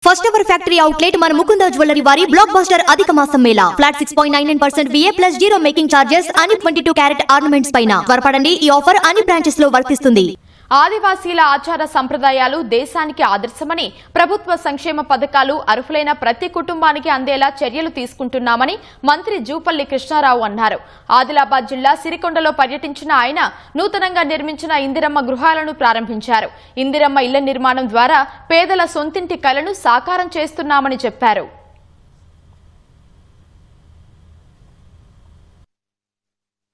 First ever factory outlet మన Mukunda jewellery వారి block buster అధిక మాసం Mela flat 6.99% VA plus 0 making charges అని 22 క్యారెట్ ఆర్నమెంట్స్ పైన త్వరపడండి. ఈ ఆఫర్ అన్ని బ్రాంచెస్ లో వర్తిస్తుంది. ఆదివాసీల ఆచార సంప్రదాయాలు దేశానికి ఆదర్శమని, ప్రభుత్వ సంక్షేమ పథకాలు అర్హులైన ప్రతి కుటుంబానికి అందేలా చర్యలు తీసుకుంటున్నామని మంత్రి జూపల్లి కృష్ణారావు అన్నారు. ఆదిలాబాద్ జిల్లా సిరికొండలో పర్యటించిన ఆయన నూతనంగా నిర్మించిన ఇందిరమ్మ గృహాలను ప్రారంభించారు. ఇందిరమ్మ ఇళ్ల నిర్మాణం ద్వారా పేదల సొంతింటి కలను సాకారం చేస్తున్నామని చెప్పారు.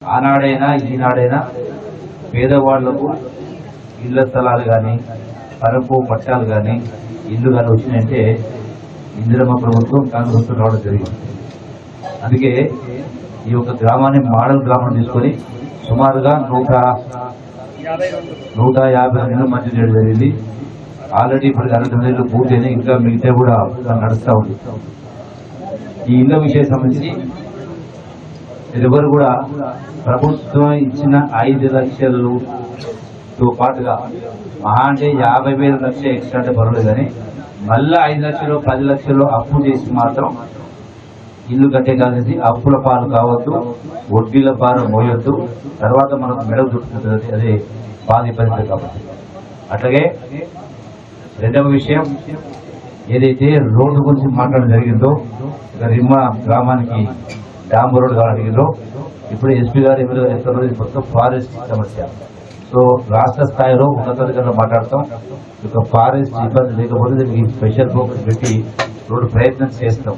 ఆనాడైనా ఈనాడైనా పేదవాళ్లకు ఇళ్ల స్థలాలు కానీ పరపు పట్టాలు కానీ ఇల్లు కానీ వచ్చినాయంటే ఇందిరమ్మ ప్రభుత్వం కాంగ్రెస్ రావడం జరిగింది. అందుకే ఈ యొక్క గ్రామాన్ని మోడల్ గ్రామం తీసుకొని సుమారుగా 150 ఇళ్ళు మంజూరు చేయడం జరిగింది. ఆల్రెడీ ఇప్పుడు 60 ఇళ్ళు పూర్తయినాయి, ఇంకా మిగతా కూడా నడుస్తూ ఉంది. ఈ ఇళ్ల విషయం సంబంధించి ఎవరు కూడా ప్రభుత్వం ఇచ్చిన 5 లక్షలతో పాటుగా మహా అంటే 50,000 లక్షలు ఎక్స్ట్రా అంటే పర్వాలేదు, కానీ మళ్ళీ 5 లక్షలు 10 లక్షలు అప్పు చేసి మాత్రం ఇల్లు కట్టే కాదని అప్పుల పాలు కావద్దు, వడ్డీల పాలు మోయొద్దు, తర్వాత మనకు మెడలు చుట్టుకుంటుంది. అదే బాధ పరిస్థితి కాబట్టి. అట్లాగే రెండవ విషయం ఏదైతే రోడ్డు గురించి మాట్లాడడం జరిగిందో, రిమ్మ గ్రామానికి డాంబర్ రోడ్ కావాలి అడిగిందో, ఇప్పుడు ఎస్పీ గారు ఎవరు ఎక్కడ మొత్తం ఫారెస్ట్ సమస్య. సో రాష్ట్ర స్థాయిలో ఉన్నతాధికారులు మాట్లాడతాం. ఇక ఫారెస్ట్ ఇబ్బంది లేకపోతే దీనికి స్పెషల్ ఫోకస్ పెట్టి రోడ్డు ప్రయత్నం చేస్తాం.